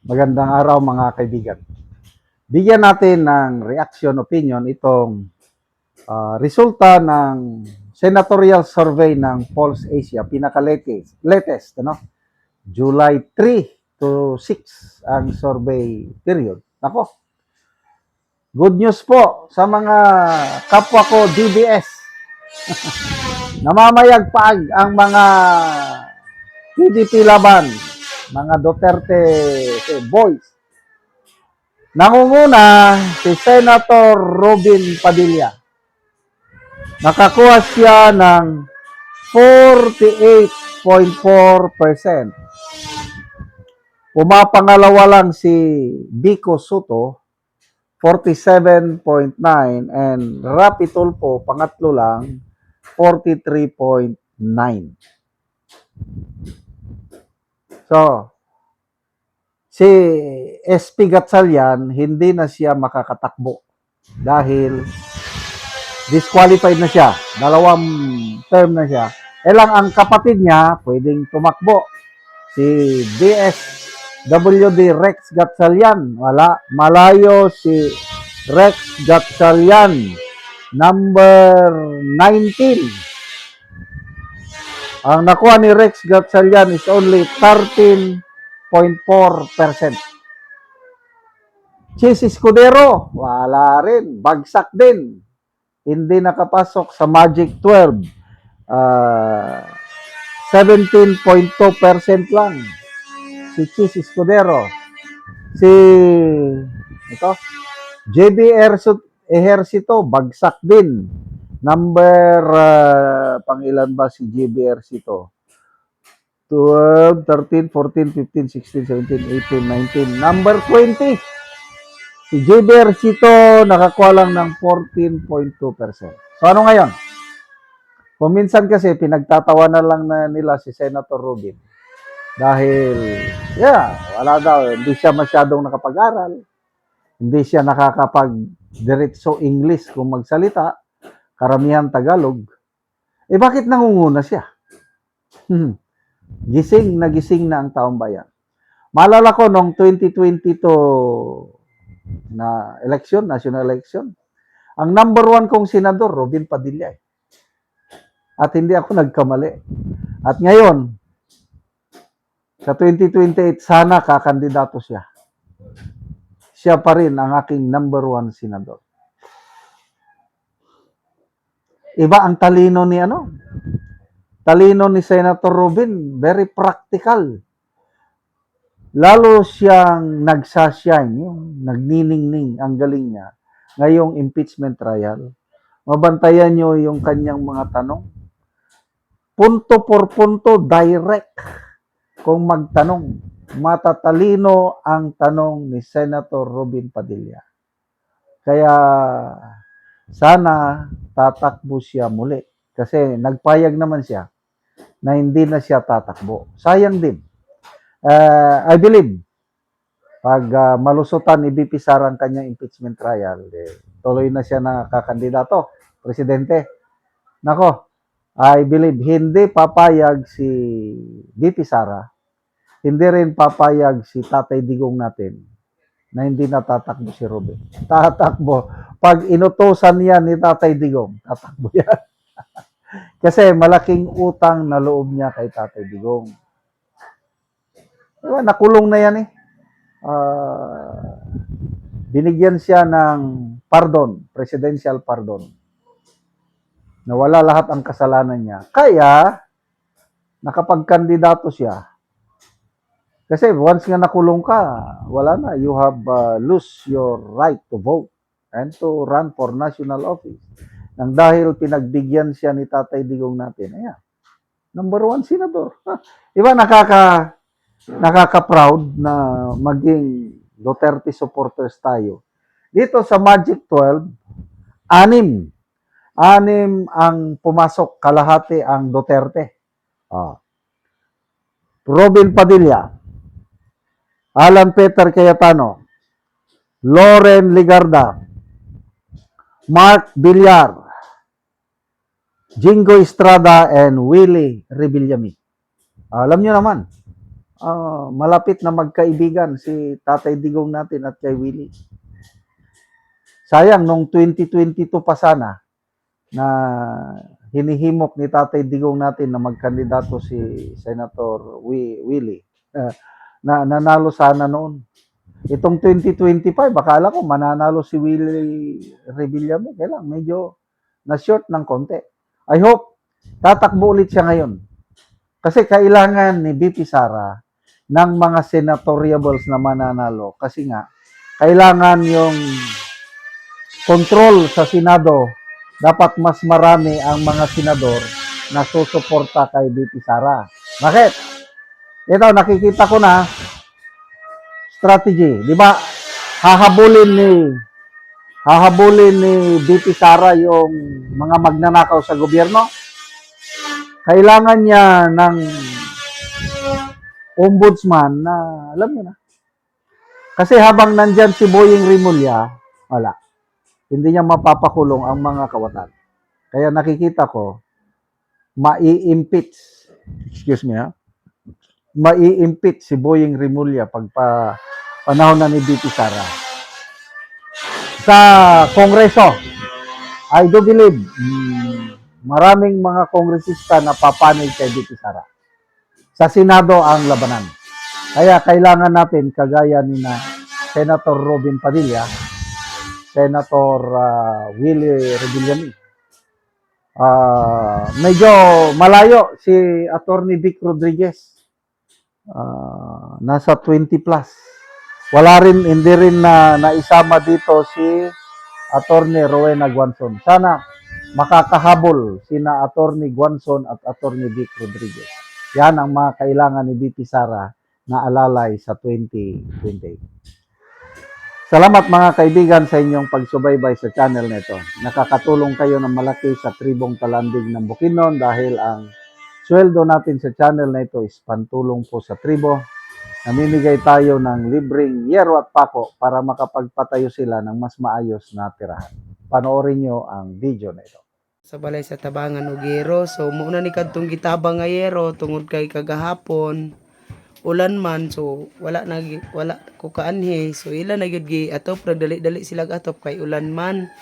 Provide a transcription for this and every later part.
Magandang araw mga kaibigan. Bigyan natin ng reaction opinion itong resulta ng senatorial survey ng Pulse Asia, pinaka-latest, July 3 to 6 ang survey period. Nako, good news po sa mga kapwa ko DBS. Namamayagpag ang mga PDP laban, mga Duterte boys. Nangunguna si Senator Robin Padilla. Nakakuha siya ng 48.4%. Pumapangalawa lang si Vico Soto, 47.9%, and Rapi Tulfo, pangatlo lang, 43.9%. So, si SP Gatchalian, hindi na siya makakatakbo dahil disqualified na siya. 2 term na siya. Lang ang kapatid niya, pwedeng tumakbo. Si DSWD Rex Gatchalian. Wala. Malayo si Rex Gatchalian. Number 19. Ang nakuha ni Rex Gatchalian is only 13.4%. Chis Escudero, wala rin. Bagsak din. Hindi nakapasok sa Magic 12. 17.2% lang. Si Chis Escudero. Si JB Ejercito, bagsak din. Number, pangilan ba si JB Ejercito? 12, 13, 14, 15, 16, 17, 18, 19. Number 20. Si JB Ejercito nakakuha lang ng 14.2%. So ano ngayon? Kung minsan kasi pinagtatawanan lang na nila si Senator Rubin. Dahil, wala daw. Hindi siya masyadong nakapag-aral. Hindi siya nakakapag-diretso English kung magsalita. Karamihan Tagalog. Bakit nangunguna siya? Gising na ang taong bayan. Maalala ko noong 2022 na election, national election, ang number 1 kong senador, Robin Padilla. At hindi ako nagkamali. At ngayon, sa 2028, sana kakandidato siya. Siya pa rin ang aking number 1 senador. Iba ang talino ni Talino ni Senator Robin, very practical. Lalo siyang nagsashine, yung nagniningning, ang galing niya, ngayong impeachment trial. Mabantayan nyo yung kanyang mga tanong. Punto por punto, direct. Kung magtanong, matatalino ang tanong ni Senator Robin Padilla. Kaya, sana tatakbo siya muli. Kasi nagpayag naman siya na hindi na siya tatakbo. Sayang din. I believe, pag malusutan ni BP Sara ang kanyang impeachment trial, tuloy na siya nakakandidato, presidente. Nako, I believe hindi papayag si BP Sara, hindi rin papayag si Tatay Digong natin na hindi natatakbo si Robin. Tatakbo. Pag inutosan yan ni Tatay Digong, tatakbo yan. Kasi malaking utang na loob niya kay Tatay Digong. Diba, nakulong na yan binigyan siya ng pardon, presidential pardon. Nawala lahat ang kasalanan niya. Kaya, nakapagkandidato siya. Kasi once nga nakulong ka, wala na. You have lose your right to vote and to run for national office. Nang dahil pinagbigyan siya ni Tatay Digong natin, number 1 senador. Diba nakaka-proud na maging Duterte supporters tayo. Dito sa Magic 12, 6 ang pumasok, kalahati ang Duterte. Robin Padilla, Alan Peter Cayetano, Loren Ligarda, Mark Villar, Jingo Estrada, and Willie Rebillami. Alam nyo naman, malapit na magkaibigan si Tatay Digong natin at kay Willie. Sayang, nung 2022 pa sana, na hinihimok ni Tatay Digong natin na magkandidato si Senator Willie. Na nanalo sana noon. Itong 2025, akala ko mananalo si Willie Revillame. Kaya lang, medyo na-short ng konti. I hope tatakbo ulit siya ngayon. Kasi kailangan ni BP Sara ng mga senatoriables na mananalo. Kasi nga, kailangan yung control sa Senado. Dapat mas marami ang mga senador na susuporta kay BP Sara. Bakit? Ito, nakikita ko na strategy. Di ba? Hahabulin ni BP Sara yung mga magnanakaw sa gobyerno. Kailangan niya ng ombudsman na, alam niyo na. Kasi habang nandyan si Boying Rimulya, wala. Hindi niya mapapakulong ang mga kawatan. Kaya nakikita ko, mai-impeach, excuse me ha, mai-impeach si Boying Rimulya pag panahon na ni BP Sara. Sa Kongreso, I do believe, maraming mga kongresista na papanig kay BP Sara. Sa Senado ang labanan. Kaya kailangan natin, kagaya ni na Senator Robin Padilla, Senator Willie Revillame, medyo malayo si Attorney Vic Rodriguez. Nasa 20 plus. Hindi rin na naisama dito si Attorney Rowena Guanzon. Sana makakahabol sina Attorney Guanzon at Attorney Vic Rodriguez. Yan ang mga kailangan ni BP Sara na alalay sa 2028. Salamat mga kaibigan sa inyong pagsubaybay sa channel nito. Nakakatulong kayo ng malaki sa tribong Talandig ng Bukidnon dahil ang sweldo natin sa channel na ito is pantulong po sa tribo. Namimigay tayo ng libreng yero at pako para makapagpatayo sila ng mas maayos na tirahan. Panoorin nyo ang video na ito. Sa balay sa Tabangan og yero, so muna ni kadtong gitabang nga yero tungod kay kagahapon ulan man, so wala ko kaanhi, so ila na gyud gi atop dali sila atop kay ulan man,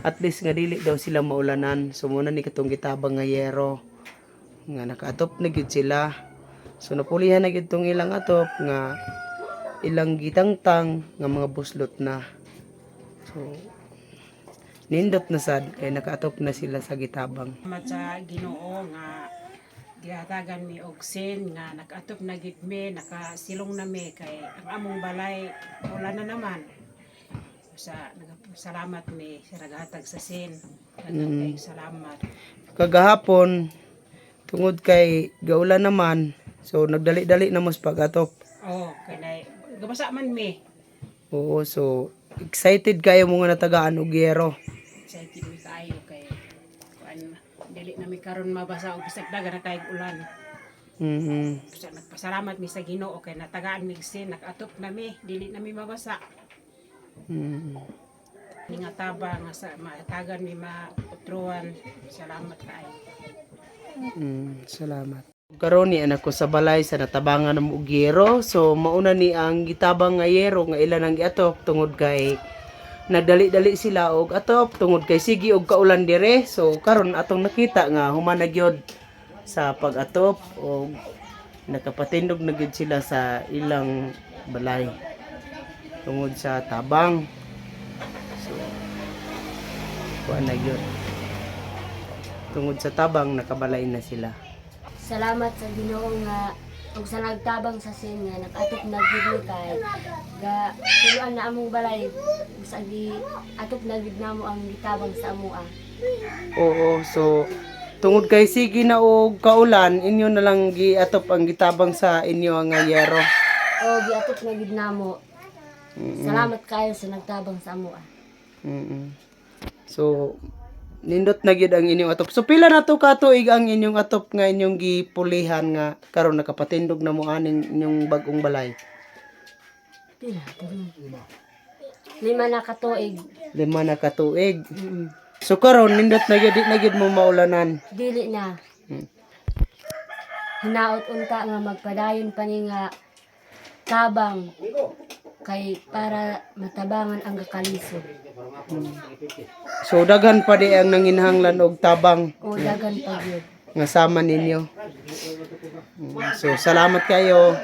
at least nga dili daw sila maulanan. So muna ni kadtong gitabang nga yero nga nakaatop na gyud sila. So napulihan na gyud tong ilang atop nga ilang gitangtang nga mga buslot na. So nindot na sad kay nakaatop na sila sa gitabang. Salamat sa Ginoo nga gihatagan mi og sin nga nakaatop na gid mi, nakasilong na mi kay ang among balay wala na naman. Salamat mi sa naghatag sa sin. Kay salamat. Kagahapon tungod kay gaulan naman, so nagdali-dali na mas pag-atop. Oh, kay gabasa man mi. Oo, so excited kayo mga natagaan og yero. Excited mi kaayo kay dili na mi karon mabasa og bisag dagan na kay ulan. So, nagpasalamat mi sa Ginoo kay natagaan mi sin, nakaatop na mi, dili na mi mabasa. Nga taba nga sa matagan mi mautruan. Salamat kaayo. Salamat. Karon ni anak ko sa balay sa natabangan ng ugero, so mauna ni ang gitabang nga yero nga ilan ang giatop tungod kay nagdali-dali sila og atop tungod kay sige og kaulan dire. So karon atong nakita nga human na gyud sa pag-atop og nakapatindog na gyud sila sa ilang balay tungod sa tabang. So kuan na gyud tungod sa tabang nakabalay na sila. Salamat sa Ginoo nga ug sa nagtabang sa sin nga nag-atop na gid mi kay ga tuluan na among balay sa gi atop na gid namo ang gitabang sa amoa. Oo, so tungod kay sige na og kaulan inyo na lang giatop ang gitabang sa inyo nga yero. O giatop na gid namo. Salamat kayo sa nagtabang sa amoa. So nindot na gyud ang inyong atop. So pila na to ka tuig ang inyong atop nga inyong gipulihan nga karon nakapatindog na mo aning inyong bag-ong balay? Pila? 5 na ka tuig. 5 na ka tuig. So karon nindot na gyud di na gyud mo maulanan. Dili na. hinaot unta nga magpadayon pa ni nga tabang kay para matabangan ang kakalisod. So daghan pa di ang nanginhanglan og tabang O dagan pa gyud. nga sama ninyo. So salamat kayo.